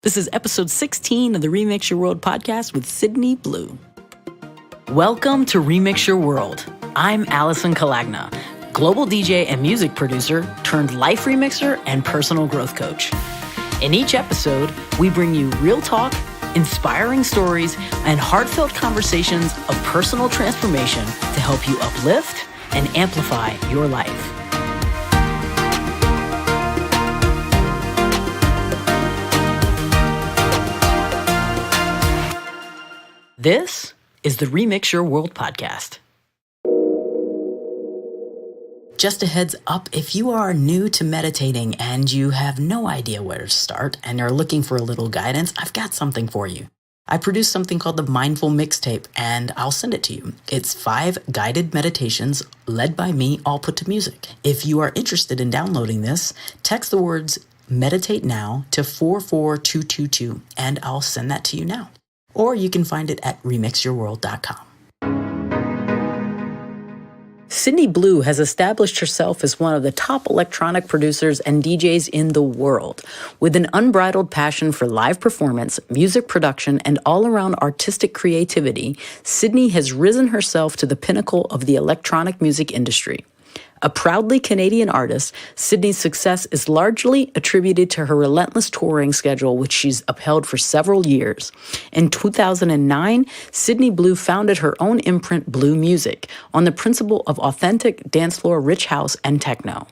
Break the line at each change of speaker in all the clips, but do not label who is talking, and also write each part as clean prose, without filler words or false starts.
This is episode 16 of the Remix Your World podcast with Sydney Blu. Welcome to Remix Your World. I'm Allison Kalagna, global DJ and music producer turned life remixer and personal growth coach. In each episode, we bring you real talk, inspiring stories, and heartfelt conversations of personal transformation to help you uplift and amplify your life. This is the Remix Your World podcast. Just a heads up, if you are new to meditating and you have no idea where to start and are looking for a little guidance, I've got something for you. I produced something called the Mindful Mixtape, and I'll send it to you. It's 5 guided meditations led by me, all put to music. If you are interested in downloading this, text the words meditate now to 44222, and I'll send that to you now. Or you can find it at remixyourworld.com. Sydney Blu has established herself as one of the top electronic producers and DJs in the world. With an unbridled passion for live performance, music production, and all-around artistic creativity, Sydney has risen herself to the pinnacle of the electronic music industry. A proudly Canadian artist, Sydney's success is largely attributed to her relentless touring schedule, which she's upheld for several years. In 2009, Sydney Blu founded her own imprint, Blu Music, on the principle of authentic dancefloor-rich house and techno.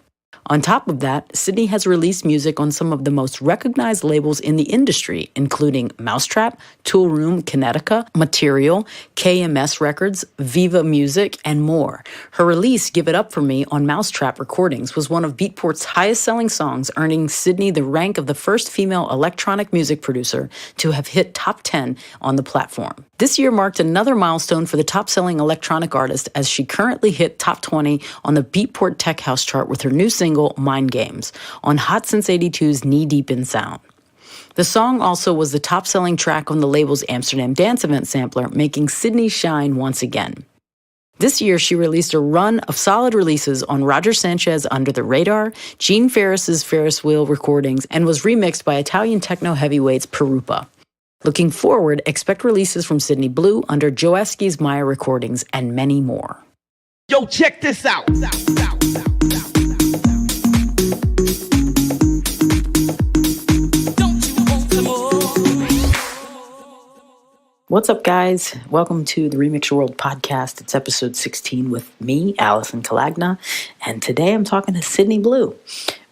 On top of that, Sydney has released music on some of the most recognized labels in the industry, including Mau5trap, Toolroom, Kinetika, Material, KMS Records, VIVa Music, and more. Her release, Give It Up For Me, on Mau5trap Recordings was one of Beatport's highest-selling songs, earning Sydney the rank of the first female electronic music producer to have hit top 10 on the platform. This year marked another milestone for the top-selling electronic artist as she currently hit top 20 on the Beatport Tech House chart with her new single, Mind Games, on Hot Since 82's Knee Deep in Sound. The song also was the top-selling track on the label's Amsterdam Dance Event sampler, making Sydney shine once again. This year, she released a run of solid releases on Roger Sanchez Under the Radar, Gene Ferris's Ferris Wheel Recordings, and was remixed by Italian techno heavyweights Perupa. Looking forward, expect releases from Sydney Blu under Joeski's Maya Recordings and many more.
Yo, check this out.
What's up, guys? Welcome to the Remix Your World podcast. It's episode 16 with me, Allison Kalagna, and today I'm talking to Sydney Blu.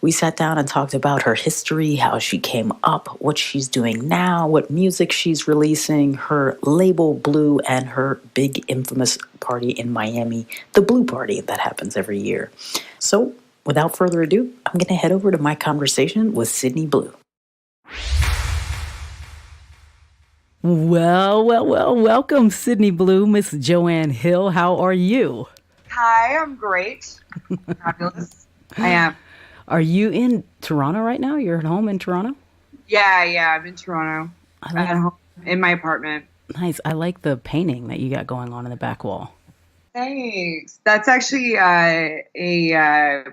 We sat down and talked about her history, how she came up, what she's doing now, what music she's releasing, her label Blu, and her big infamous party in Miami, the Blu Party that happens every year. So, without further ado, I'm going to head over to my conversation with Sydney Blu. Well, welcome, Sydney Blu, Miss Joanne Hill. How are you?
Hi, I'm great. Fabulous. I am.
Are you in Toronto right now? You're at home in Toronto?
Yeah, I'm in Toronto. I'm at home in my apartment.
Nice. I like the painting that you got going on in the back wall.
Thanks. That's actually a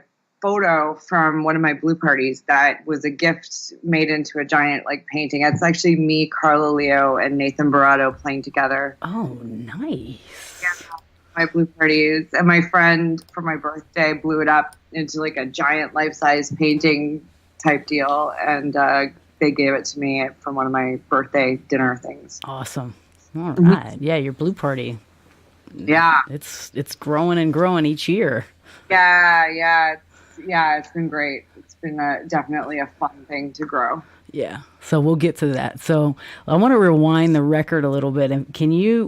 photo from one of my Blu parties that was a gift made into a giant painting. It's actually me, Carla Leo, and Nathan Barato playing together.
Oh, nice.
Yeah, my Blu parties. And my friend, for my birthday, blew it up into a giant life-size painting type deal. And they gave it to me from one of my birthday dinner things.
Awesome. All right. Yeah, your Blu party.
Yeah.
It's growing and growing each year.
Yeah, it's been great. It's been definitely a fun thing to grow.
Yeah, so we'll get to that. So I want to rewind the record a little bit. And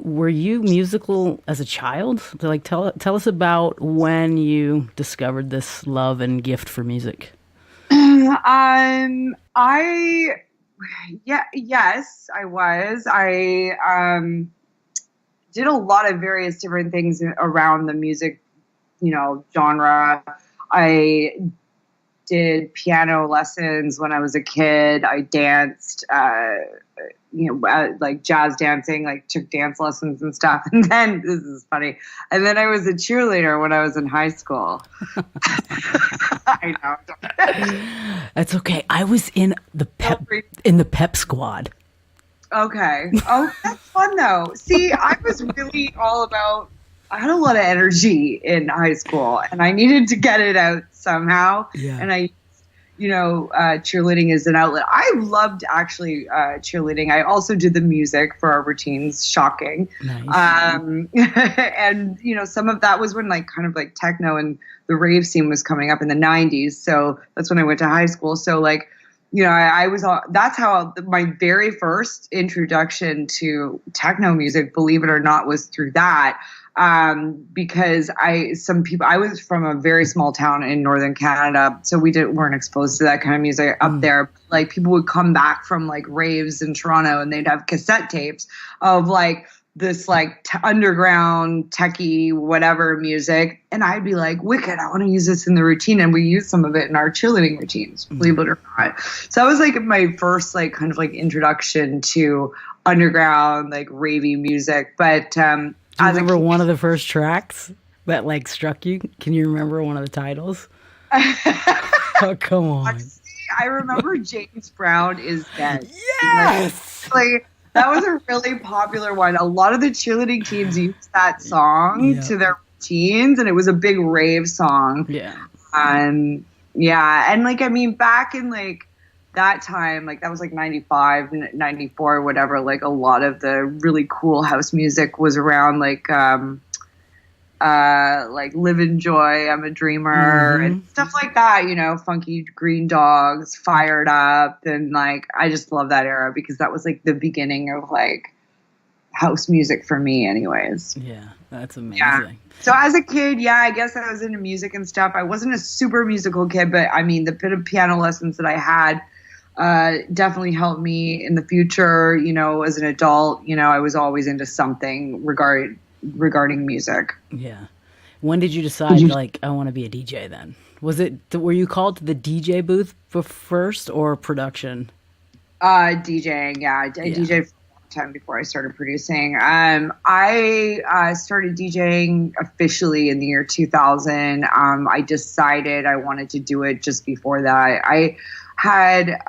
were you musical as a child? Tell us about when you discovered this love and gift for music.
Yes, I was. I did a lot of various different things around the music, genre. I did piano lessons when I was a kid. I danced, like jazz dancing, like took dance lessons and stuff. And then, this is funny, and then I was a cheerleader when I was in high school. I know.
That's okay. I was in the pep squad.
Okay. Oh, that's fun though. See, I was really all about, I had a lot of energy in high school and I needed to get it out somehow. Yeah. And I, cheerleading is an outlet. I loved actually cheerleading. I also did the music for our routines. Shocking. Nice. And, some of that was when like kind of like techno and the rave scene was coming up in the 90s. So that's when I went to high school. So like, I was, that's how my very first introduction to techno music, believe it or not, was through that. Because I was from a very small town in northern Canada, so weren't exposed to that kind of music up there. Like people would come back from like raves in Toronto and they'd have cassette tapes of like this like underground techie whatever music, and I'd be like, wicked, I want to use this in the routine, and we use some of it in our cheerleading routines, believe it or not. So that was like my first like kind of like introduction to underground like ravey music. But do you
remember one of the first tracks that like struck you? Can you remember one of the titles? Oh, come on.
I remember James Brown Is Dead.
Yes!
Like, that was a really popular one. A lot of the cheerleading teams used that song to their routines, and it was a big rave song.
Yeah.
And like, I mean, back in like that time, like that was like 95, 94, whatever, like a lot of the really cool house music was around like Live in Joy, I'm a Dreamer, and stuff like that, Funky Green Dogs, Fired Up, and like I just love that era because that was like the beginning of like house music for me anyways.
Yeah, that's amazing.
Yeah. So as a kid, I guess I was into music and stuff. I wasn't a super musical kid, but I mean the bit of piano lessons that I had definitely helped me in the future, as an adult. I was always into something regarding music.
Yeah. When did you decide like I want to be a DJ then? Were you called to the DJ booth first or production?
DJing, yeah. I DJed for a long time before I started producing. I started DJing officially in the year 2000. I decided I wanted to do it just before that. I had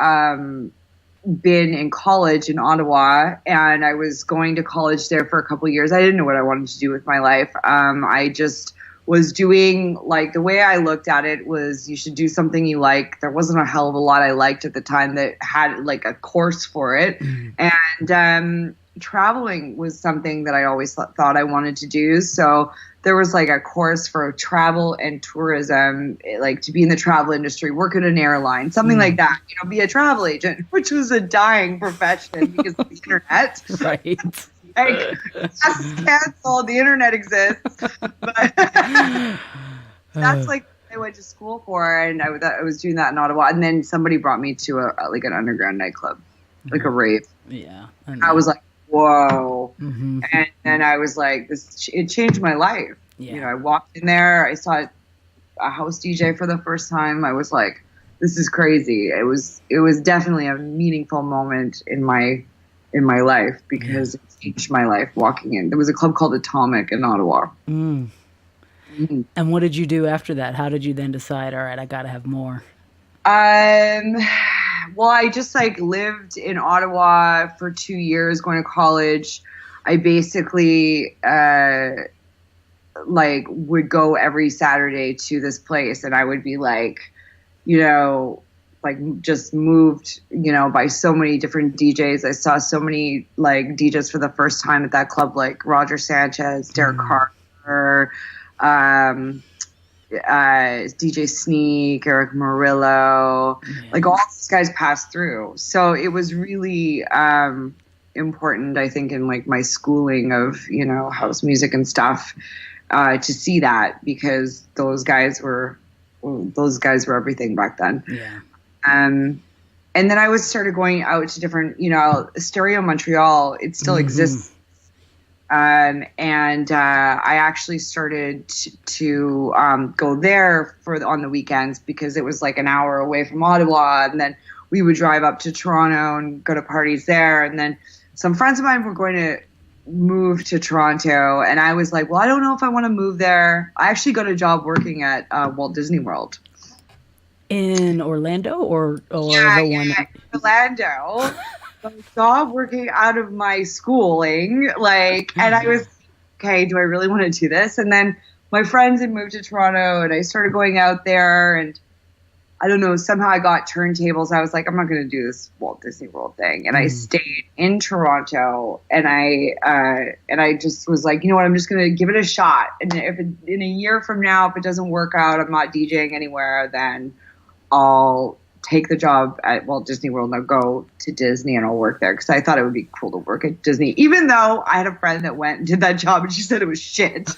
been in college in Ottawa, and I was going to college there for a couple of years. I didn't know what I wanted to do with my life. I just was doing, like, the way I looked at it was you should do something you like. There wasn't a hell of a lot I liked at the time that had like a course for it. And traveling was something that I always thought I wanted to do. So there was like a course for travel and tourism, like to be in the travel industry, work at an airline, something like that, be a travel agent, which was a dying profession because of the internet.
Right.
Like, that's canceled. The internet exists. But that's like what I went to school for. And I was doing that in Ottawa. And then somebody brought me to an underground nightclub, like a rave.
Yeah.
I was like, whoa. And then I was like, it changed my life.
Yeah.
I walked in there, I saw a house DJ for the first time. I was like, this is crazy. It was definitely a meaningful moment in my life because it changed my life walking in. There was a club called Atomic in Ottawa.
And what did you do after that? How did you then decide, all right, I got to have more?
Well, I just like lived in Ottawa for 2 years going to college. I basically like would go every Saturday to this place, and I would be like, like just moved, by so many different DJs. I saw so many like DJs for the first time at that club, like Roger Sanchez, Derek Carter, DJ Sneak, Eric Murillo, like all these guys passed through. So it was really important, I think, in like my schooling of, house music and stuff, to see that because those guys were everything back then.
Yeah.
And then I started going out to different, Stereo Montreal, it still exists. And I actually started to go there on the weekends because it was like an hour away from Ottawa. And then we would drive up to Toronto and go to parties there. And then some friends of mine were going to move to Toronto. And I was like, well, I don't know if I want to move there. I actually got a job working at Walt Disney World.
In Orlando or the one?
Yeah, Orlando. A job working out of my schooling, and I was, okay, do I really want to do this? And then my friends had moved to Toronto, and I started going out there, and I don't know, somehow I got turntables. I was like, I'm not going to do this Walt Disney World thing. And I stayed in Toronto, and I just was like, you know what, I'm just going to give it a shot. And if in a year from now, if it doesn't work out, I'm not DJing anywhere, then I'll take the job at Walt Disney World and I'll go to Disney and I'll work there, because I thought it would be cool to work at Disney, even though I had a friend that went and did that job and she said it was shit.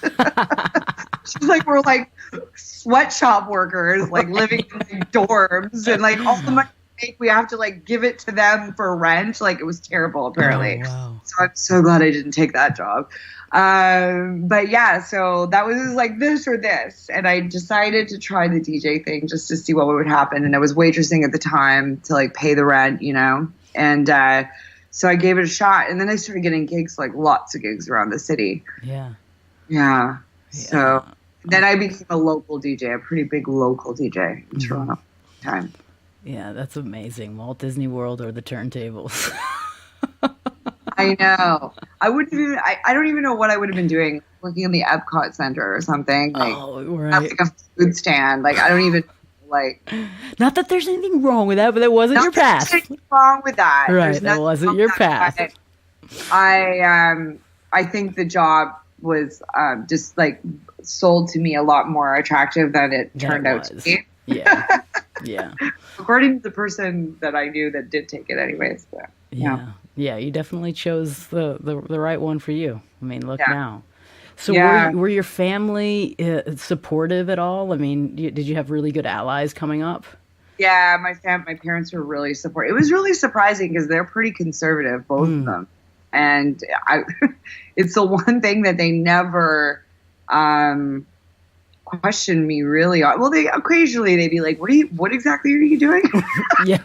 She's like, we're like sweatshop workers, like living in dorms, and like all the money we make, we have to like give it to them for rent. Like, it was terrible, apparently.
Oh, wow.
So I'm so glad I didn't take that job. But yeah, so that was like this or this. And I decided to try the DJ thing just to see what would happen. And I was waitressing at the time to like pay the rent, you know? And, so I gave it a shot, and then I started getting gigs, like lots of gigs around the city. Yeah. So then I became a local DJ, a pretty big local DJ in Toronto at the time.
Yeah, that's amazing. Walt Disney World or the turntables.
I know. I don't even know what I would have been doing, working in the Epcot Center or something. Like,
right.
like a food stand. Like, I don't even like.
Not that there's anything wrong with that, but that wasn't your path.
There's nothing wrong with that.
Right, that wasn't your path.
I think the job was just like sold to me a lot more attractive than it turned out to be.
Yeah. Yeah.
According to the person that I knew that did take it anyways. But,
yeah. Yeah, you definitely chose the right one for you. I mean, look now. So were your family supportive at all? I mean, did you have really good allies coming up?
Yeah, my parents were really supportive. It was really surprising because they're pretty conservative, both of them. And it's the one thing that they never questioned me really on. Well, they'd be like, what exactly are you doing?
Yeah.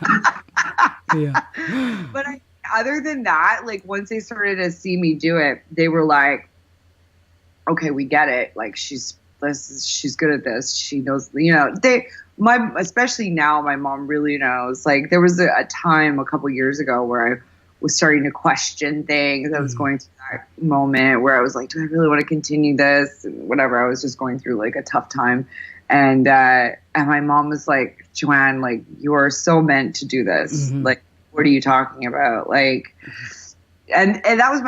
But other than that, like, once they started to see me do it, they were like, okay, we get it. Like, she's good at this. She knows, you know, especially now, my mom really knows. Like, there was a time a couple years ago where I was starting to question things. I was going through that moment where I was like, do I really want to continue this? And whatever. I was just going through like a tough time. And my mom was like, Joanne, like, you are so meant to do this. Like, what are you talking about? Like, and that was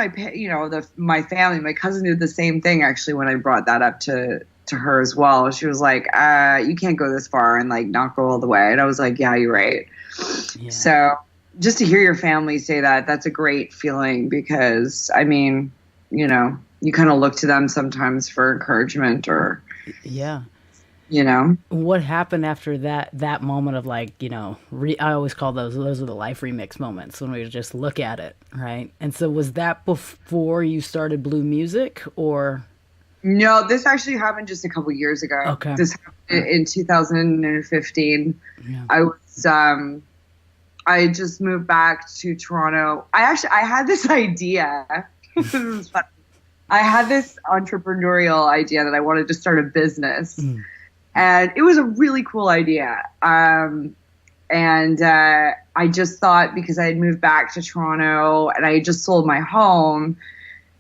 my family. My cousin did the same thing, actually, when I brought that up to her as well. She was like, you can't go this far and like not go all the way. And I was like, yeah, you're right. Yeah. So just to hear your family say that, that's a great feeling, because I mean, you know, you kind of look to them sometimes for encouragement or, you know.
What happened after that moment of like, you know, I always call those are the life remix moments when we just look at it, right? And so was that before you started Blu Music, or?
No, this actually happened just a couple years ago.
Okay.
This happened in 2015. Yeah. I just moved back to Toronto. I had this idea. This is funny. I had this entrepreneurial idea that I wanted to start a business. And it was a really cool idea. And I just thought, because I had moved back to Toronto and I had just sold my home,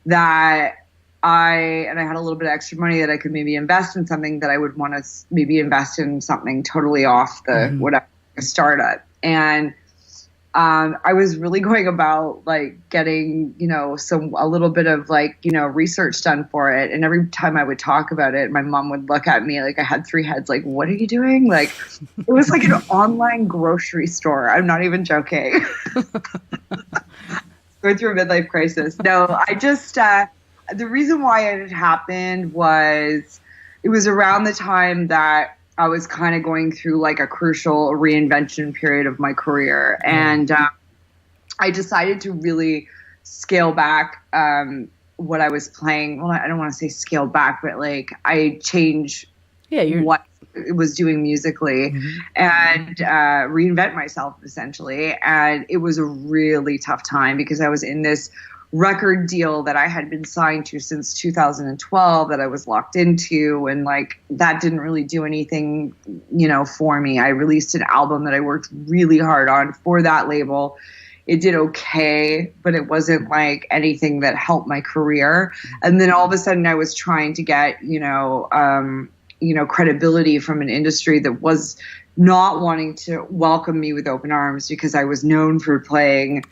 that I had a little bit of extra money that I could maybe invest in something that I would want to maybe invest in something totally off the whatever, a startup. And I was really going about like getting, you know, a little bit of like, you know, research done for it. And every time I would talk about it, my mom would look at me like I had three heads, like, what are you doing? Like, it was like an online grocery store. I'm not even joking. Going through a midlife crisis. No, I just, the reason why it had happened was it was around the time that I was kind of going through like a crucial reinvention period of my career. And I decided to really scale back what I was playing. Well, I don't want to say scale back, but like I change what I was doing musically and reinvent myself essentially. And it was a really tough time because I was in this record deal that I had been signed to since 2012 that I was locked into, and like that didn't really do anything, you know, for me. I released an album that I worked really hard on for that label. It did okay, but it wasn't like anything that helped my career. And then all of a sudden I was trying to get, credibility from an industry that was not wanting to welcome me with open arms because I was known for playing,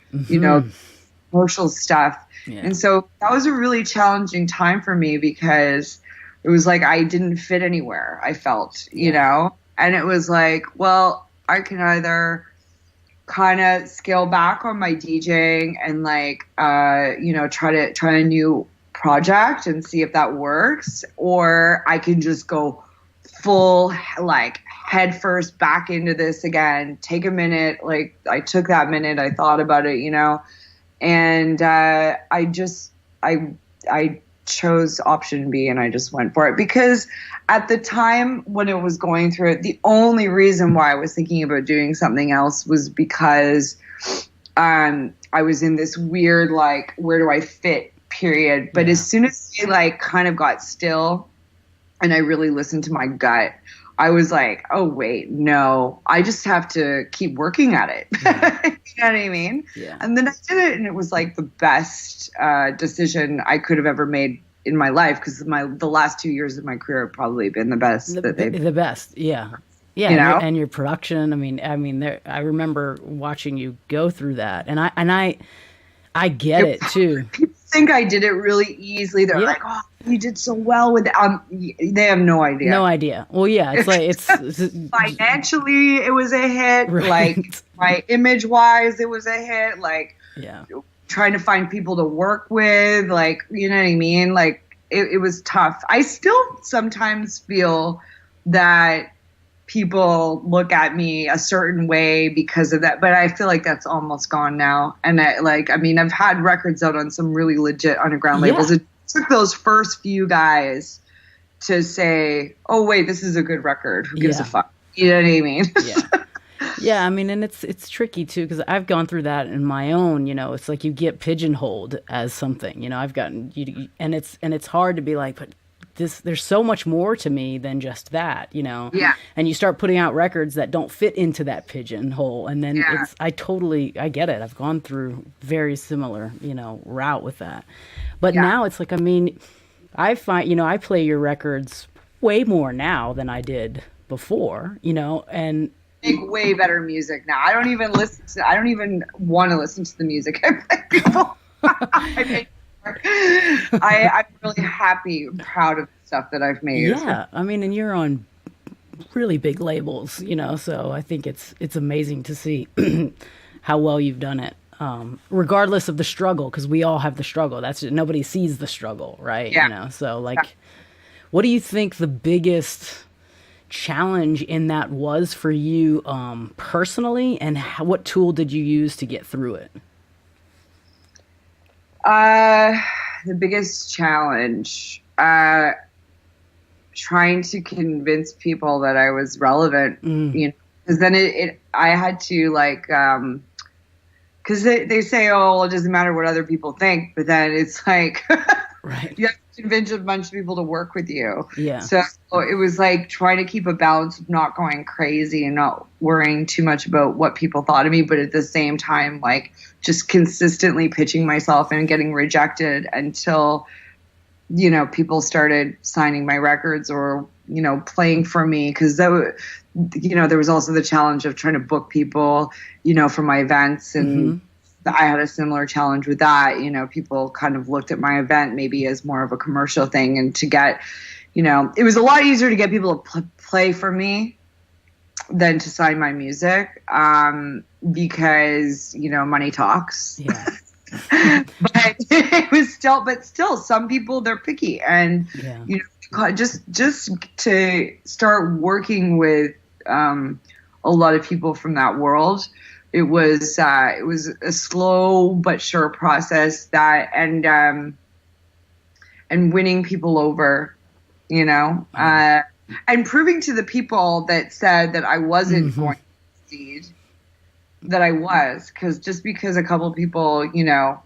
commercial stuff. Yeah. And so that was a really challenging time for me because it was like I didn't fit anywhere, I felt, you know? And it was like, well, I can either kind of scale back on my DJing and like, try a new project and see if that works, or I can just go full like head first back into this again, take a minute. Like I took that minute, I thought about it, and I chose option B and I just went for it because at the time when it was going through it, the only reason why I was thinking about doing something else was because I was in this weird, like, where do I fit period. But as soon as I like kind of got still and I really listened to my gut, I was like, oh, wait, no, I just have to keep working at it. Yeah. You know what I mean? Yeah. And then I did it, and it was like the best decision I could have ever made in my life because the last 2 years of my career have probably been the best.
The best, yeah. Yeah, and your production. I mean, I remember watching you go through that, and I get it too.
People think I did it really easily. They're like, "Oh, you did so well with it." They have no idea.
No idea. Well, yeah, it's like it's
financially, it was a hit. Right. Like my image wise, it was a hit. Like trying to find people to work with. Like, you know what I mean? Like it was tough. I still sometimes feel that people look at me a certain way because of that, but I feel like that's almost gone now. And I've had records out on some really legit underground labels. It took those first few guys to say, oh wait, this is a good record. Who gives a fuck? You know what I mean?
Yeah, I mean, and it's tricky too, because I've gone through that in my own, it's like you get pigeonholed as something, I've gotten, and it's hard to be like, but there's so much more to me than just that, Yeah. And you start putting out records that don't fit into that pigeonhole, and then I get it. I've gone through very similar, route with that. But now it's like, I mean, I find, I play your records way more now than I did before, and
make way better music now. I don't even want to listen to the music I play before. I'm really happy and proud of the stuff that I've made.
Yeah, I mean, and you're on really big labels, so I think it's amazing to see how well you've done it, regardless of the struggle, because we all have the struggle. Nobody sees the struggle, right?
Yeah.
So like, what do you think the biggest challenge in that was for you personally, and what tool did you use to get through it?
The biggest challenge, trying to convince people that I was relevant, because then I had to like, because they say, oh, well, it doesn't matter what other people think, but then it's like,
right.
You have to convince a bunch of people to work with you.
Yeah.
So it was like trying to keep a balance of not going crazy and not worrying too much about what people thought of me, but at the same time, like just consistently pitching myself and getting rejected until, people started signing my records or, playing for me. Because, there was also the challenge of trying to book people, for my events. And I had a similar challenge with that. People kind of looked at my event maybe as more of a commercial thing. And to get, it was a lot easier to get people to play for me than to sign my music, because, to talks.
Yeah.
But it was still some people, they're picky, and just to start working with a lot of people from that world, it was a slow but sure process. That, and and winning people over, you know, and proving to the people that said that I wasn't going to succeed that I was, because just because a couple of people, you know,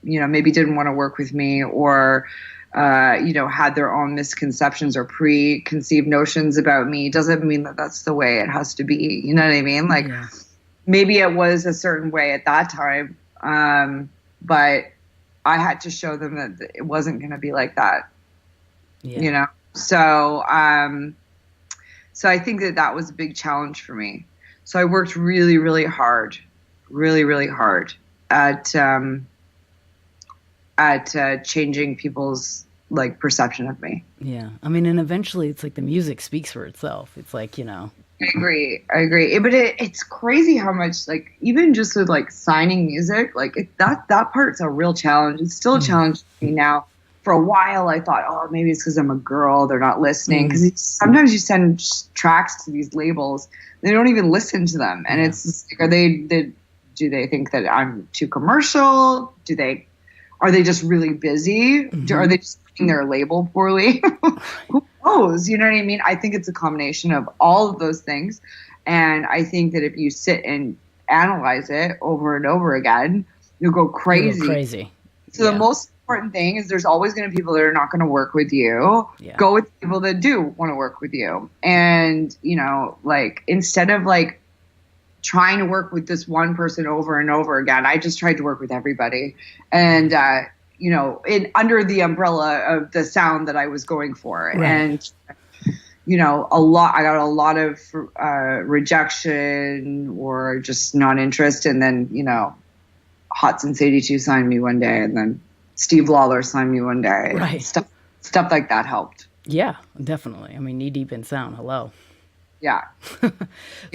maybe didn't want to work with me or, you know, had their own misconceptions or preconceived notions about me doesn't mean that that's the way it has to be. You know what I mean? Like maybe it was a certain way at that time, but I had to show them that it wasn't going to be like that, you know? So, so I think that was a big challenge for me. So I worked really, really hard at changing people's like perception of me.
Yeah. I mean, and eventually it's like the music speaks for itself. It's like, you know.
I agree. But it's crazy how much, like, even just with like signing music, like that part's a real challenge. It's still a challenge to me now. For a while, I thought, oh, maybe it's because I'm a girl. They're not listening. Because sometimes you send tracks to these labels, they don't even listen to them, and it's just, like, do they think that I'm too commercial? Are they just really busy? Are they just putting their label poorly? Who knows? You know what I mean? I think it's a combination of all of those things, and I think that if you sit and analyze it over and over again, you'll go crazy. So the most important thing is there's always going to be people that are not going to work with you. Go with people that do want to work with you. And, you know, like, instead of like trying to work with this one person over and over again, I just tried to work with everybody. And, you know, under the umbrella of the sound that I was going for. Right. And, you know, I got a lot of rejection or just non-interest. And then, you know, Hot Since 82 signed me one day, and then Steve Lawler signed me one day.
Right.
Stuff like that helped.
Yeah, definitely. I mean, knee deep in sound. Hello.
Yeah.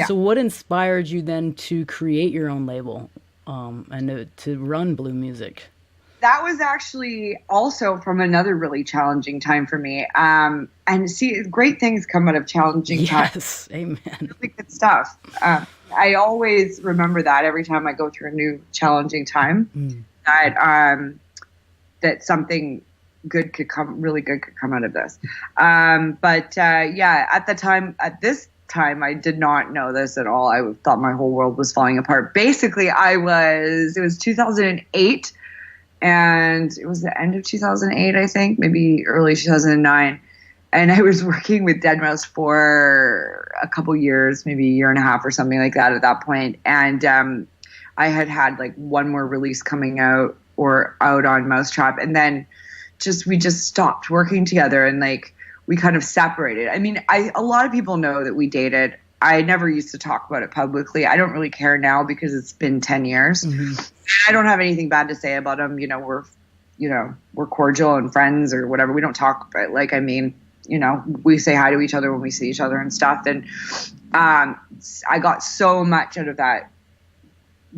So what inspired you then to create your own label and to run Blu Music?
That was actually also from another really challenging time for me. And see, great things come out of challenging times.
Yes, amen.
Really good stuff. I always remember that every time I go through a new challenging time, that something good could come out of this. At this time, I did not know this at all. I thought my whole world was falling apart. Basically, it was 2008, and it was the end of 2008, I think, maybe early 2009. And I was working with deadmau5 for a couple years, maybe a year and a half or something like that at that point. And I had like one more release coming out on Mau5trap. And then we just stopped working together, and like we kind of separated. I mean, a lot of people know that we dated. I never used to talk about it publicly. I don't really care now because it's been 10 years. Mm-hmm. I don't have anything bad to say about him. You know, we're cordial and friends or whatever. We don't talk about, like, I mean, you know, we say hi to each other when we see each other and stuff. And I got so much out of that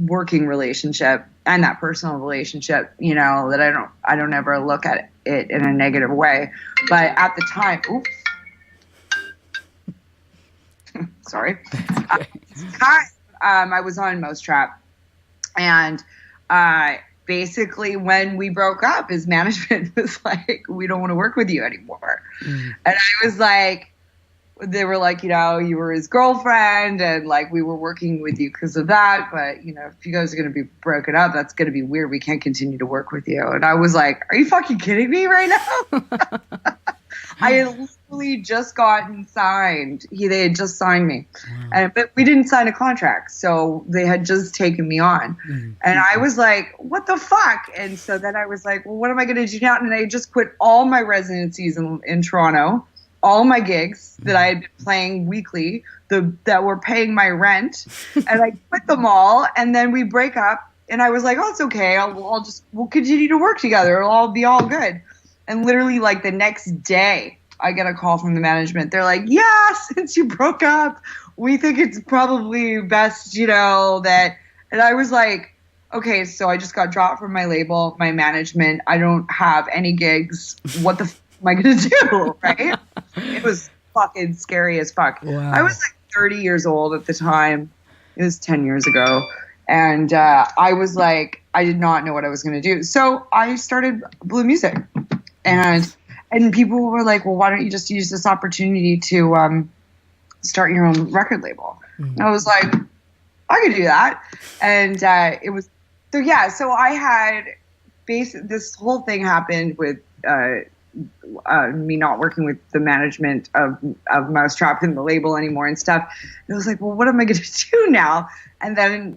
working relationship and that personal relationship, you know, that I don't ever look at it in a negative way. But at the time, sorry. I was on Mau5trap, and basically when we broke up, his management was like, we don't want to work with you anymore. And I was like, they were like, you know, you were his girlfriend, and like we were working with you because of that, but you know, if you guys are going to be broken up, that's going to be weird. We can't continue to work with you. And I was like, are you fucking kidding me right now? I had literally just gotten signed. They had just signed me. But we didn't sign a contract, so they had just taken me on. And I was like, what the fuck? And so then I was like, well, what am I going to do now? And I just quit all my residencies in Toronto, all my gigs that I had been playing weekly that were paying my rent. And I quit them all. And then we break up. And I was like, oh, it's okay. We'll continue to work together. It'll all be all good. And literally, like, the next day, I get a call from the management. They're like, yeah, since you broke up, we think it's probably best, you know, that. And I was like, okay, so I just got dropped from my label, my management. I don't have any gigs. What the f am I going to do, right? It was fucking scary as fuck. Wow. I was like 30 years old at the time. It was 10 years ago. And I was like, I did not know what I was going to do. So I started Blu Music. And people were like, well, why don't you just use this opportunity to start your own record label? And I was like, I could do that. And it was, so I had this whole thing happened with me not working with the management of Mau5trap and the label anymore and stuff. And I was like, well, what am I going to do now? And then,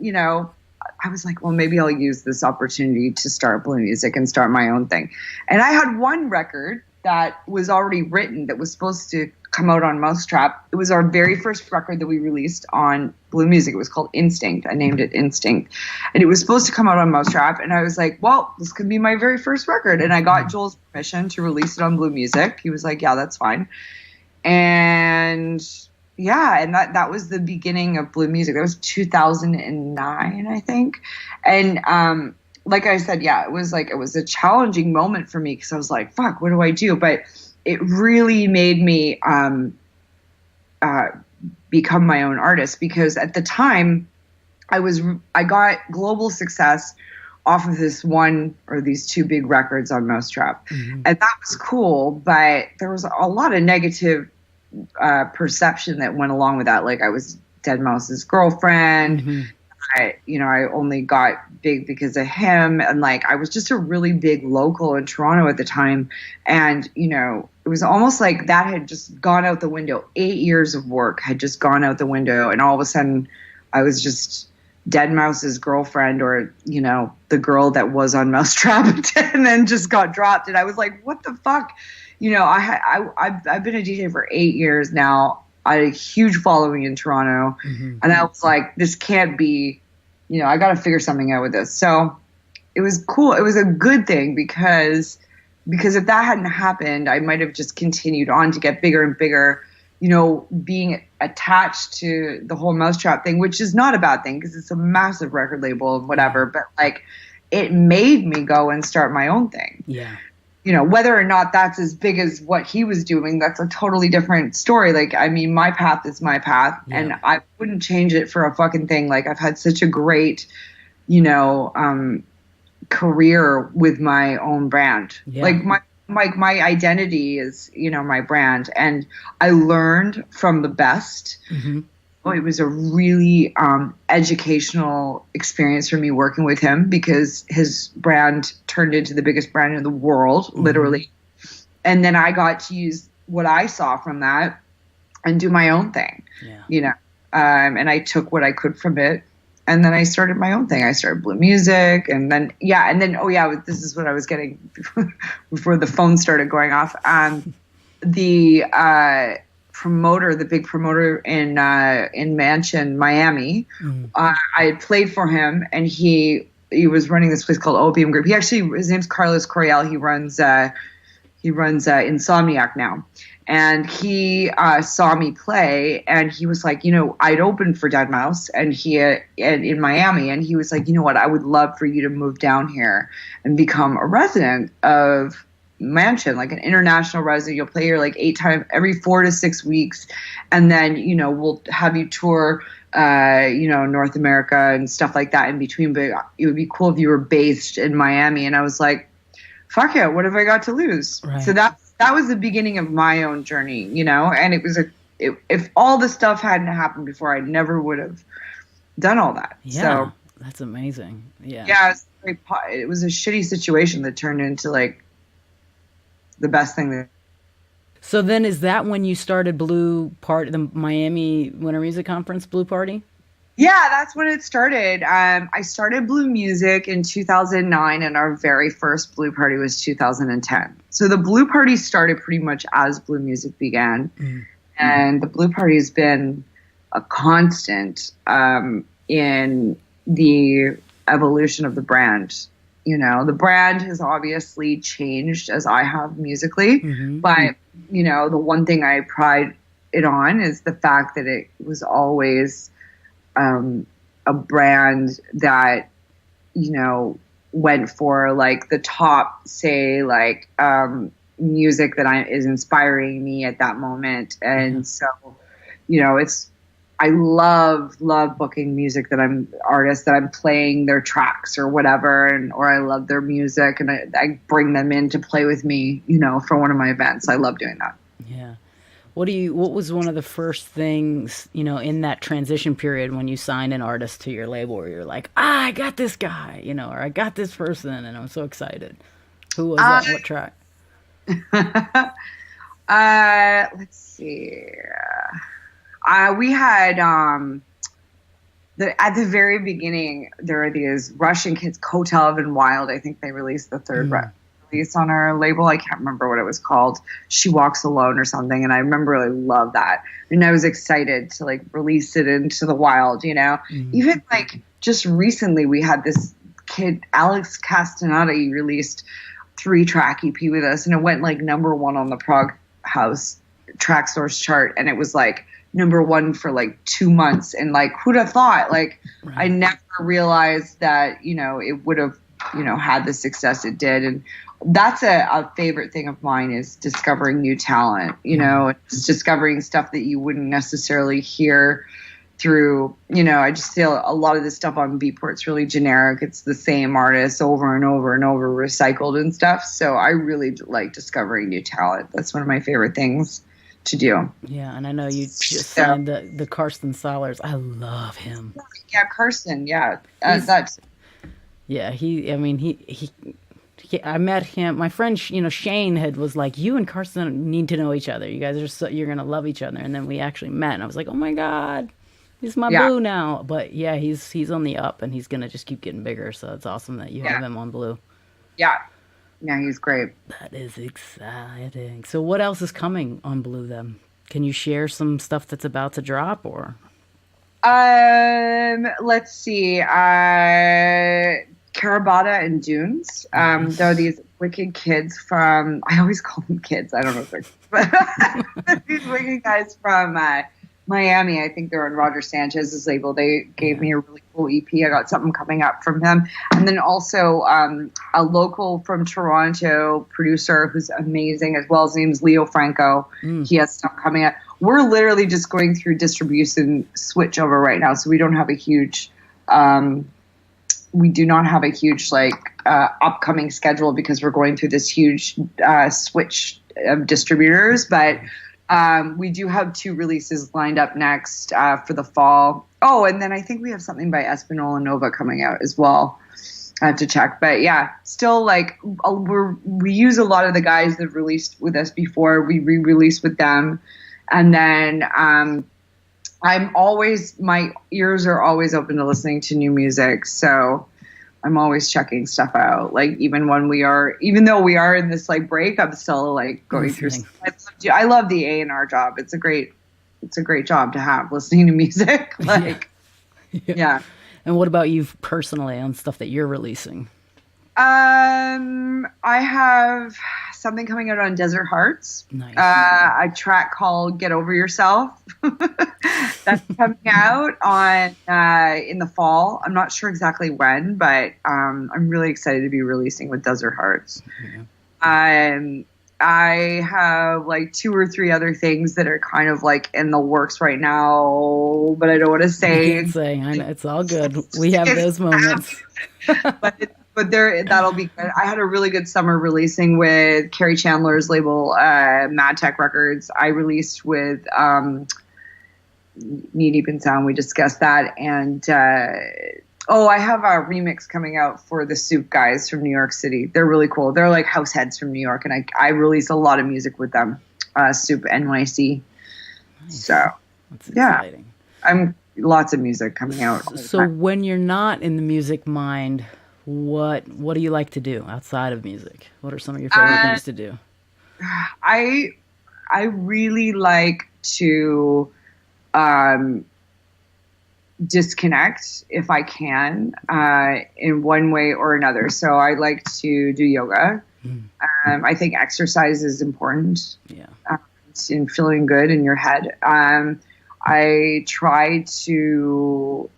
I was like, well, maybe I'll use this opportunity to start Blu Music and start my own thing. And I had one record that was already written that was supposed to come out on Mau5trap. It was our very first record that we released on Blu Music. It was called Instinct. I named it Instinct. And it was supposed to come out on Mau5trap. And I was like, well, this could be my very first record. And I got Joel's permission to release it on Blu Music. He was like, yeah, that's fine. And and that was the beginning of Blu Music. That was 2009, I think. And like I said, it was a challenging moment for me because I was like, fuck, what do I do? But it really made me become my own artist, because at the time I got global success off of this one or these two big records on Mau5trap. And that was cool, but there was a lot of negative perception that went along with that. Like, I was Deadmau5's girlfriend. I only got big because of him. And like, I was just a really big local in Toronto at the time. And, it was almost like that had just gone out the window. 8 years of work had just gone out the window. And all of a sudden I was just Deadmau5's girlfriend, or, the girl that was on Mau5trap and then just got dropped. And I was like, what the fuck? I've been a DJ for 8 years now. I had a huge following in Toronto. And I was like, this can't be, I got to figure something out with this. So it was cool. It was a good thing because if that hadn't happened, I might have just continued on to get bigger and bigger, being attached to the whole Mau5trap thing, which is not a bad thing because it's a massive record label and whatever. But like, it made me go and start my own thing.
Yeah.
Whether or not that's as big as what he was doing, that's a totally different story. Like, I mean, my path is my path, and I wouldn't change it for a fucking thing. Like, I've had such a great, career with my own brand. Yeah. Like my identity is, my brand, and I learned from the best. It was a really educational experience for me working with him, because his brand turned into the biggest brand in the world, literally. And then I got to use what I saw from that and do my own thing, and I took what I could from it. And then I started my own thing. I started Blu Music, and then, this is what I was getting before the phone started going off. The big promoter in Mansion, Miami. I had played for him, and he was running this place called Opium Group. His name's Carlos Correal. He runs Insomniac now. And he saw me play, and he was like, I'd opened for Deadmau5 and in Miami, and he was like, you know what, I would love for you to move down here and become a resident of Mansion, like an international resident. You'll play here like 8 times every 4 to 6 weeks, and then we'll have you tour North America and stuff like that in between. But it would be cool if you were based in Miami. And I was like, fuck it, what have I got to lose? Right. So that was the beginning of my own journey, and it was if all the stuff hadn't happened before, I never would have done all that.
Yeah, so that's amazing.
Yeah, it was a shitty situation that turned into like the best thing.
So then, is that when you started the Miami Winter Music Conference Blu Party?
Yeah, that's when it started. I started Blu Music in 2009, and our very first Blu Party was 2010. So the Blu Party started pretty much as Blu Music began. And the Blu Party has been a constant in the evolution of the brand. The brand has obviously changed as I have musically, but, the one thing I pride it on is the fact that it was always a brand that, went for like the top, say, like music that is inspiring me at that moment. And so, I love booking music artists that I'm playing their tracks or whatever, or I love their music and I bring them in to play with me, for one of my events. I love doing that.
Yeah. What was one of the first things, in that transition period when you signed an artist to your label where you're like, I got this guy, or I got this person and I'm so excited? Who was that? What track?
Let's see. We had at the very beginning there are these Russian kids, Kotelov and Wild. I think they released the third release on our label. I can't remember what it was called. She Walks Alone or something. And I remember I loved that, and I was excited to like release it into the wild. Even like just recently we had this kid Alex Castaneda released 3-track EP with us, and it went like #1 on the Prog House Track Source chart, and it was like #1 for like 2 months. And like, who'd have thought? Like, right. I never realized that it would have had the success it did. And that's a favorite thing of mine, is discovering new talent. Just discovering stuff that you wouldn't necessarily hear through. I just feel a lot of this stuff on Beatport's really generic. It's the same artists over and over and over, recycled and stuff. So I really like discovering new talent. That's one of my favorite things to do.
Yeah, and I know you just signed the Karsten Salers. I love him.
Yeah, Karsten. Yeah,
yeah. I met him. My friend, Shane was like, "You and Karsten need to know each other. You guys you're gonna love each other." And then we actually met, and I was like, "Oh my god, he's my Blu now." But yeah, he's on the up, and he's gonna just keep getting bigger. So it's awesome that you have him on Blu.
Yeah. Yeah, he's great.
That is exciting. So what else is coming on Blu then? Can you share some stuff that's about to drop, or?
Let's see. Carabata and Dunes. They're these wicked kids from, I always call them kids. I don't know if they're, but these wicked guys from Miami. I think they're on Roger Sanchez's label. They gave me a really cool EP. I got something coming up from them. And then also a local from Toronto producer who's amazing as well. His name's Leo Franco. He has stuff coming up. We're literally just going through distribution switchover right now. So we don't have a huge upcoming schedule because we're going through this huge switch of distributors. But we do have 2 releases lined up next for the fall. Oh, and then I think we have something by Espinola Nova coming out as well. I have to check. But yeah, still like we use a lot of the guys that released with us before. We re-release with them. And then my ears are always open to listening to new music. So I'm always checking stuff out. Like even though we are in this like break, I'm still like going through stuff. I love the A&R job. It's a great job to have, listening to music. Like, yeah.
And what about you personally on stuff that you're releasing?
I have something coming out on Desert Hearts.
Nice.
A track called Get Over Yourself. That's coming out on in the fall. I'm not sure exactly when, but I'm really excited to be releasing with Desert Hearts. Yeah. I have like 2 or 3 other things that are kind of like in the works right now, but I don't want to say.
I can't say. I know, it's all good. We have those moments.
But that'll be good. I had a really good summer releasing with Carrie Chandler's label, VIVa Records. I released with Knee Deep in Sound. We discussed that. And I have a remix coming out for the Soup guys from New York City. They're really cool. They're like house heads from New York, and I release a lot of music with them. Soup NYC. Nice. So that's exciting. I'm lots of music coming out.
So when you're not in the music mind, what do you like to do outside of music? What are some of your favorite things to do?
I really like to disconnect if I can in one way or another. So I like to do yoga. I think exercise is important. Yeah. In feeling good in your head. I try to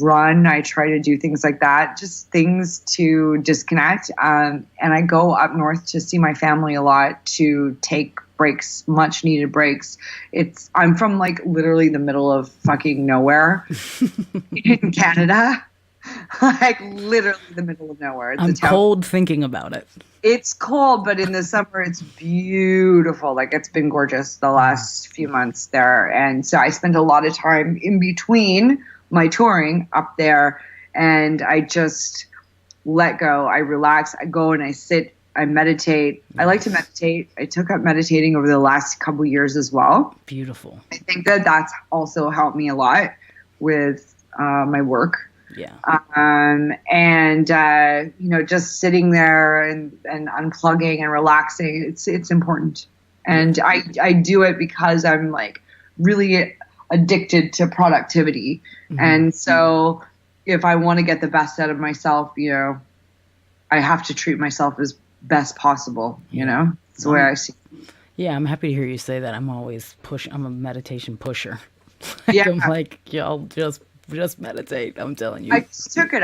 run. I try to do things like that, just things to disconnect. And I go up north to see my family a lot, to take breaks, much needed breaks. I'm from like literally the middle of fucking nowhere in Canada. Like literally the middle of nowhere. It's
I'm cold thinking about it.
It's cold, but in the summer it's beautiful. Like it's been gorgeous the last few months there. And so I spent a lot of time in between my touring up there, and I just let go. I relax. I go and I sit. I meditate. I like to meditate. I took up meditating over the last couple years as well.
Beautiful.
I think that that's also helped me a lot with my work.
Yeah.
Just sitting there and unplugging and relaxing, it's important. And I do it because I'm like really addicted to productivity. Mm-hmm. And so if I want to get the best out of myself, I have to treat myself as best possible, That's the way I see it.
Yeah, I'm happy to hear you say that. I'm always I'm a meditation pusher.
Yeah.
I'm like, y'all just meditate. I'm telling you.
I just took it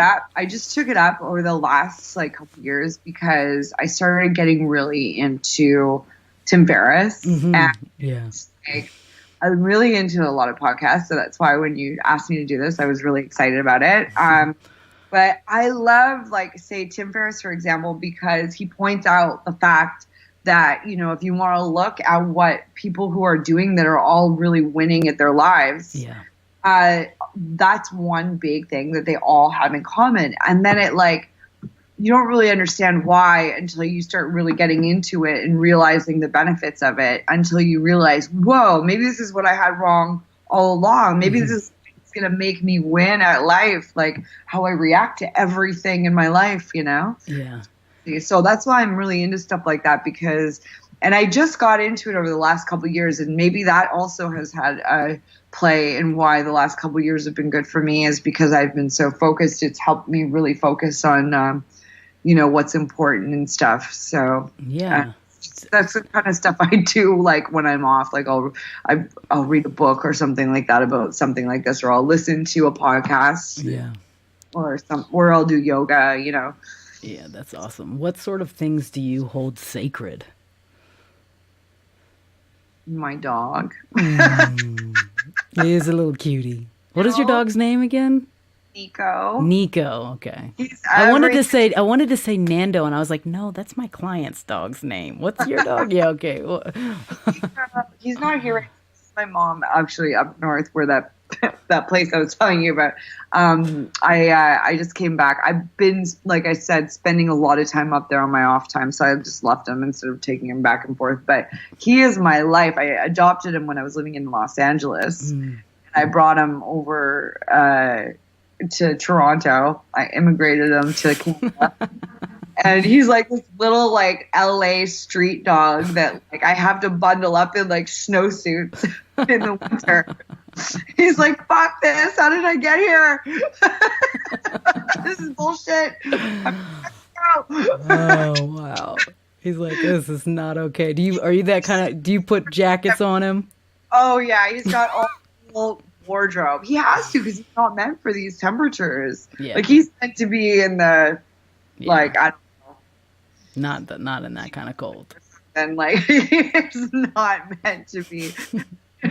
up over the last couple years because I started getting really into Tim Ferriss.
Mm-hmm.
And I'm really into a lot of podcasts, so that's why when you asked me to do this, I was really excited about it. But I love, say, Tim Ferriss, for example, because he points out the fact that, if you want to look at what people who are doing that are all really winning at their lives, that's one big thing that they all have in common. And then you don't really understand why until you start really getting into it and realizing the benefits of it, until you realize, whoa, maybe this is what I had wrong all along. Maybe this is going to make me win at life, like how I react to everything in my life, Yeah. So that's why I'm really into stuff like that and I just got into it over the last couple of years, and maybe that also has had a play in why the last couple of years have been good for me, is because I've been so focused. It's helped me really focus on, what's important and stuff. So that's the kind of stuff I do. Like when I'm off, I'll read a book or something like that about something like this, or I'll listen to a podcast, or I'll do yoga.
Yeah, that's awesome. What sort of things do you hold sacred?
My dog.
He is a little cutie. What is your dog's name again?
Nico.
Okay. I wanted to say Nando, and I was like, no, that's my client's dog's name. What's your dog? Yeah, okay.
He's not here. It's my mom, actually, up north, where that place I was telling you about. I just came back. I've been, like I said, spending a lot of time up there on my off time, so I just left him instead of taking him back and forth. But he is my life. I adopted him when I was living in Los Angeles. And I brought him over to Toronto. I immigrated him to Canada. And he's like this little LA street dog that I have to bundle up in snowsuits in the winter. He's like, fuck this. How did I get here? This is bullshit.
Oh, wow. He's like, this is not okay. Do you put jackets on him?
Oh yeah. He's got all full wardrobe. He has to, because he's not meant for these temperatures. Yeah. He's meant to be in the, I don't know.
Not in that kind of cold. And
he's not meant to be.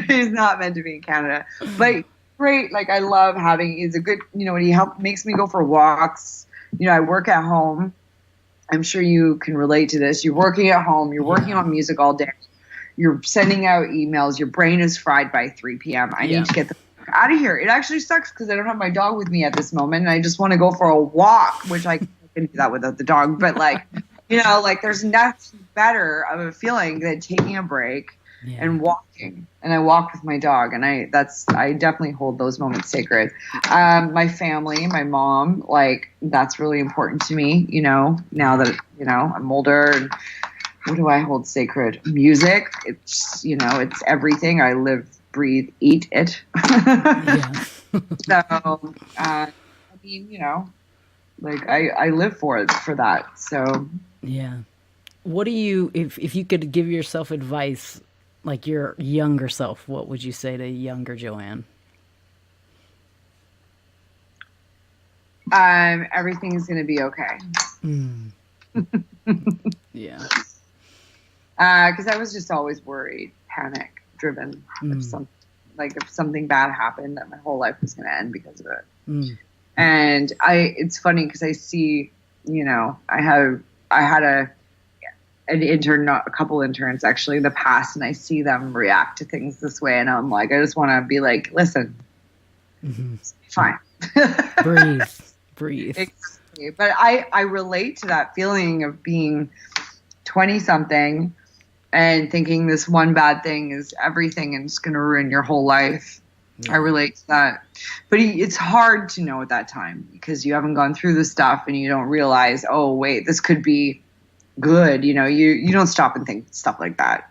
He's not meant to be in Canada. But great. I love having. He's a good. He makes me go for walks. I work at home. I'm sure you can relate to this. You're working at home. You're working on music all day. You're sending out emails. Your brain is fried by 3 p.m. I need to get the fuck out of here. It actually sucks because I don't have my dog with me at this moment, and I just want to go for a walk, which I can do that without the dog. But there's nothing better of a feeling than taking a break and walking. And I walk with my dog, and I definitely hold those moments sacred. My family, my mom, that's really important to me. Now that I'm older, and what do I hold sacred? Music. It's it's everything. I live, breathe, eat it. So I live for that. So
yeah. What do you, if you could give yourself advice, your younger self, what would you say to younger Joanne?
Everything's going to be okay.
Yeah.
Because I was just always worried, panic driven. If something bad happened, that my whole life was going to end because of it. And it's funny because I see, I had an intern, a couple interns actually in the past, and I see them react to things this way, and I'm like, I just want to be like, listen, it's fine.
breathe.
Exactly. But I relate to that feeling of being 20 something and thinking this one bad thing is everything and it's going to ruin your whole life. I relate to that. But it's hard to know at that time because you haven't gone through the stuff and you don't realize, oh, wait, this could be good. You don't stop and think stuff like that.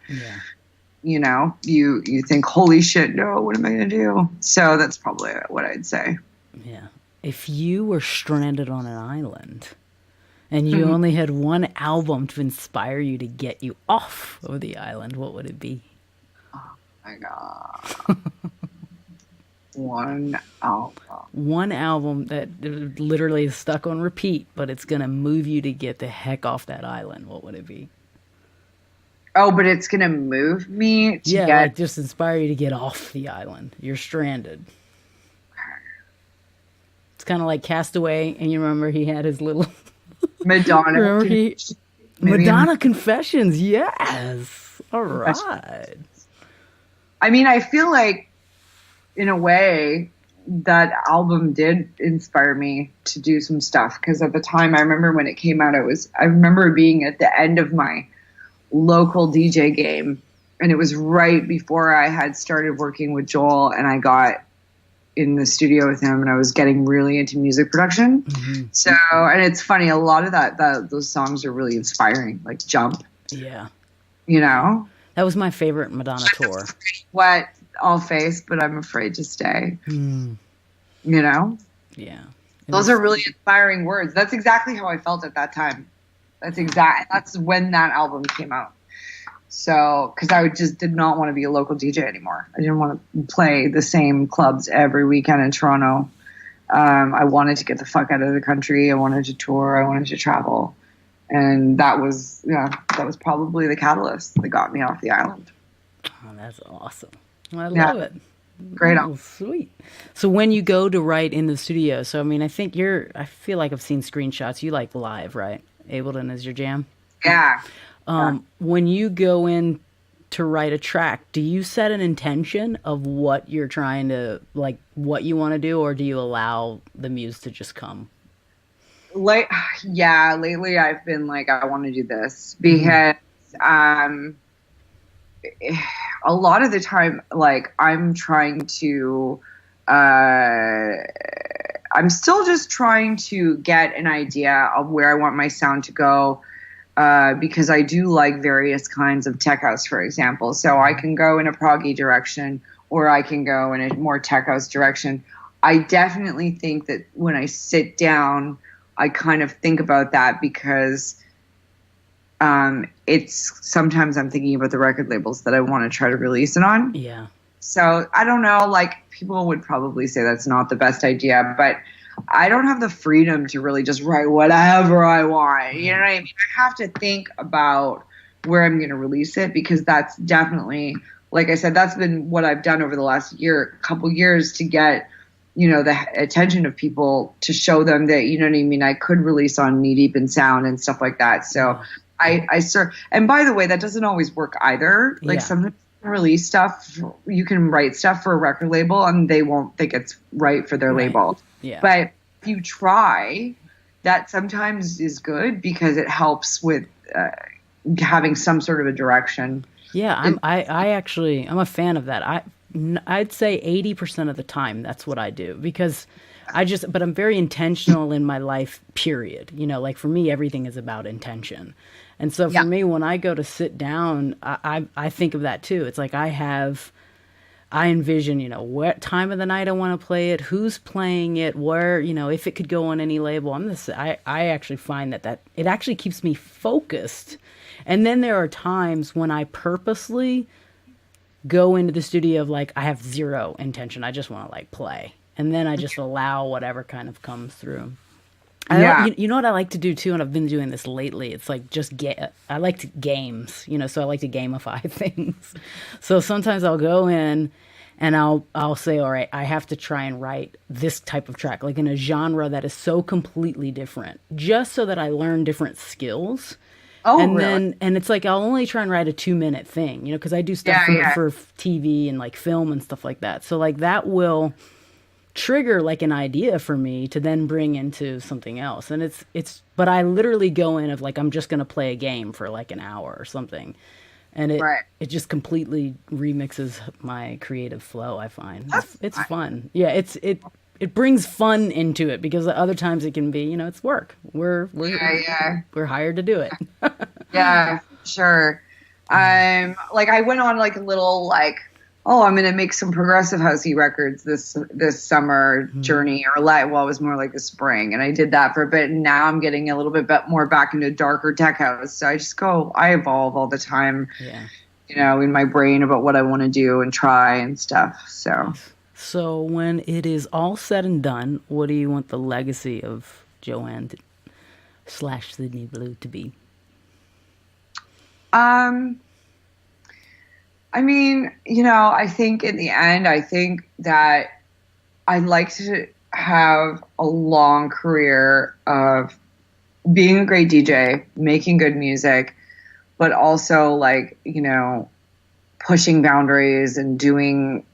Yeah. You think, holy shit, no, what am I going to do? So that's probably what I'd say.
Yeah. If you were stranded on an island and you only had one album to inspire you to get you off of the island, what would it be?
Oh my God. One album.
One album that literally is stuck on repeat, but it's going to move you to get the heck off that island. What would it be?
Oh, but it's going to move me to
just inspire you to get off the island. You're stranded. It's kind of like Castaway, and you remember he had his little...
Madonna.
Madonna Confessions, yes. All right.
I mean, I feel like, in a way, that album did inspire me to do some stuff. Because at the time, I remember when it came out, I remember being at the end of my local DJ game. And it was right before I had started working with Joel, and I got in the studio with him, and I was getting really into music production. So, and it's funny, a lot of those songs are really inspiring, like Jump.
Yeah.
That
was my favorite Madonna tour.
What? I'll face, but I'm afraid to stay.
Yeah.
Those are really inspiring words. That's exactly how I felt at that time. That's when that album came out. So, because I just did not want to be a local DJ anymore. I didn't want to play the same clubs every weekend in Toronto. I wanted to get the fuck out of the country. I wanted to tour. I wanted to travel. And that was probably the catalyst that got me off the island.
Oh, that's awesome. I love it.
Great.
Oh, sweet. So when you go to write in the studio, so I mean, I feel like I've seen screenshots. You like live, right? Ableton is your jam?
Yeah.
When you go in to write a track, do you set an intention of what you're trying to, like, what you want to do, or do you allow the muse to just come?
Lately I've been like, I want to do this because a lot of the time, like, I'm still just trying to get an idea of where I want my sound to go, because I do like various kinds of tech house, for example. So I can go in a proggy direction, or I can go in a more tech house direction. I definitely think that when I sit down, I kind of think about that because sometimes I'm thinking about the record labels that I want to try to release it on.
Yeah.
So I don't know, like, people would probably say that's not the best idea, but I don't have the freedom to really just write whatever I want. You know what I mean? I have to think about where I'm going to release it, because that's definitely, like I said, that's been what I've done over the last couple years to get, the attention of people, to show them that, you know what I mean, I could release on Knee Deep in Sound and stuff like that. So and by the way, that doesn't always work either. Like, sometimes you can release stuff, you can write stuff for a record label and they won't think it's right for their label.
Yeah.
But if you try, that sometimes is good because it helps with having some sort of a direction.
Yeah, I'm a fan of that. I'd say 80% of the time that's what I do, because but I'm very intentional in my life, period. Like, for me, everything is about intention. And so for me, when I go to sit down, I think of that too. It's like I envision, what time of the night I want to play it, who's playing it, where, if it could go on any label. I actually find that it actually keeps me focused. And then there are times when I purposely go into the studio of, like, I have zero intention. I just want to, like, play. And then I just allow whatever kind of comes through. You know what I like to do too, and I've been doing this lately. It's like I like games, so I like to gamify things. So sometimes I'll go in and I'll say, all right, I have to try and write this type of track, like in a genre that is so completely different, just so that I learn different skills.
Oh,
and
really?
then and it's like I'll only try and write a 2-minute thing, because I do stuff for TV and like film and stuff like that. So like that will trigger like an idea for me to then bring into something else. And but I literally go in of like, I'm just going to play a game for like an hour or something. And it just completely remixes my creative flow, I find. It's fun. Yeah, it brings fun into it, because the other times it can be, it's work. We're hired to do it.
Yeah, sure. Like I went on like a little like, oh, I'm going to make some progressive housey records this summer journey, or it was more like the spring. And I did that for a bit. And now I'm getting a little bit more back into darker tech house. So I evolve all the time, in my brain about what I want to do and try and stuff.
So when it is all said and done, what do you want the legacy of Joanne / Sydney Blu to be?
I mean, I think in the end, I think that I'd like to have a long career of being a great DJ, making good music, but also like, pushing boundaries and doing,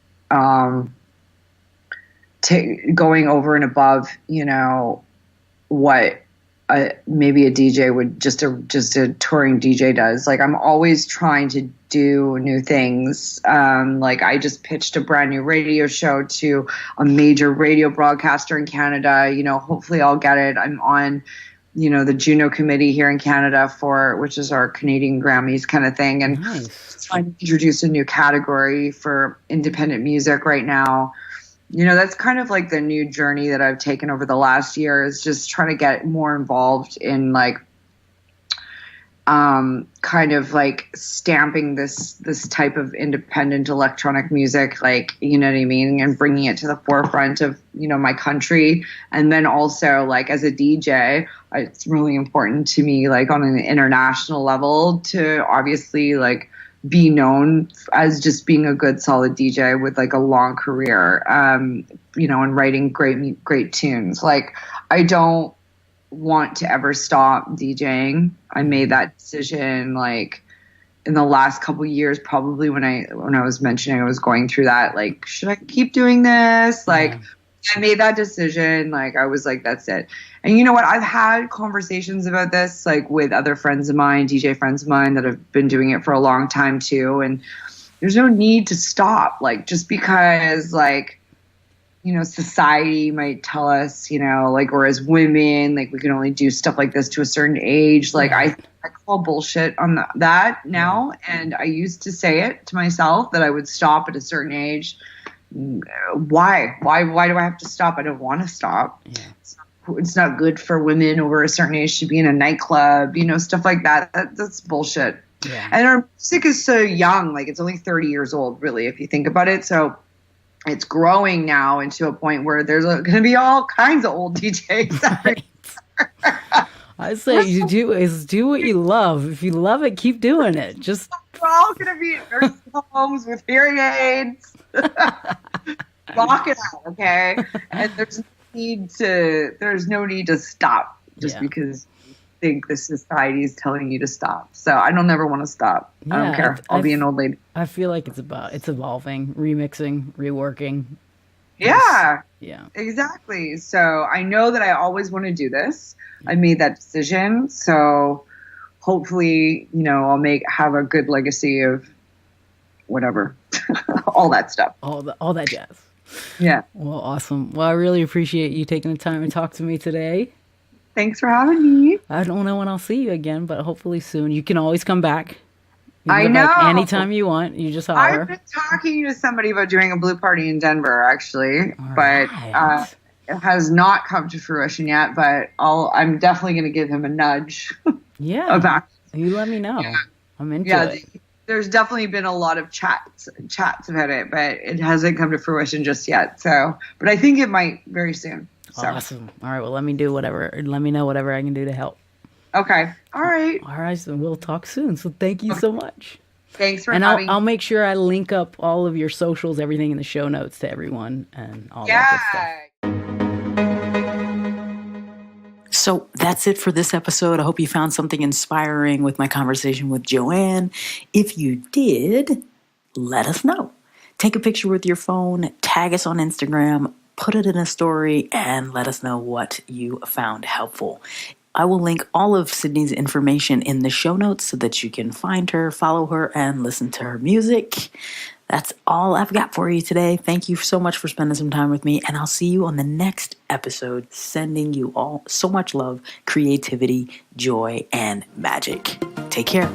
going over and above, what maybe a DJ would just a touring DJ does. Like I'm always trying to do new things. Like I just pitched a brand new radio show to a major radio broadcaster in Canada. Hopefully I'll get it. I'm on, the Juno committee here in Canada which is our Canadian Grammys kind of thing. And trying to introduce a new category for independent music right now. That's kind of like the new journey that I've taken over the last year, is just trying to get more involved in like, kind of like stamping this type of independent electronic music, like, you know what I mean? And bringing it to the forefront of, my country. And then also like as a DJ, it's really important to me, like on an international level, to obviously like be known as just being a good solid DJ with like a long career, and writing great tunes. Like I don't want to ever stop DJing. I made that decision like in the last couple of years, probably when I was mentioning I was going through that, like, should I keep doing this? Like I made that decision. Like I was like, that's it. And you know what? I've had conversations about this, like with other friends of mine, DJ friends of mine that have been doing it for a long time too. And there's no need to stop. Like just because like, society might tell us, like we're as women, like we can only do stuff like this to a certain age. Like I call bullshit on that now. And I used to say it to myself that I would stop at a certain age. Why do I have to stop? I don't want to stop. It's not good for women over a certain age to be in a nightclub, stuff like that. That's bullshit. And our music is so young, like it's only 30 years old, really, if you think about it. So it's growing now into a point where there's going to be all kinds of old DJs.
I say do what you love. If you love it, keep doing it. Just
we're all going to be in nursing homes with hearing aids. Rock it out, okay? And there's no need to stop just because you think the society is telling you to stop. So I don't ever want to stop. I don't care. I'll be an old lady.
I feel like it's evolving, remixing, reworking.
Yeah, exactly. So I know that I always want to do this. I made that decision. So hopefully, I'll have a good legacy of whatever, all that stuff.
All that jazz.
Yeah.
Well, awesome. Well, I really appreciate you taking the time to talk to me today.
Thanks for having me.
I don't know when I'll see you again, but hopefully soon. You can always come back.
I know.
Anytime you want, you just holler.
I've been talking to somebody about doing a Blu party in Denver, actually, but it has not come to fruition yet. But I'm definitely going to give him a nudge.
Yeah. You let me know. Yeah. I'm into it.
There's definitely been a lot of chats about it, but it hasn't come to fruition just yet. So, but I think it might very soon. So.
Awesome. All right. Well, let me do whatever. Let me know whatever I can do to help.
Okay. All right.
All right. So we'll talk soon. So thank you so much.
Thanks for
and
having
I'll make sure I link up all of your socials, everything in the show notes to everyone and all that good stuff. So that's it for this episode. I hope you found something inspiring with my conversation with Joanne. If you did, let us know. Take a picture with your phone, tag us on Instagram, put it in a story, and let us know what you found helpful. I will link all of Sydney's information in the show notes so that you can find her, follow her, and listen to her music. That's all I've got for you today. Thank you so much for spending some time with me, and I'll see you on the next episode. Sending you all so much love, creativity, joy, and magic. Take care.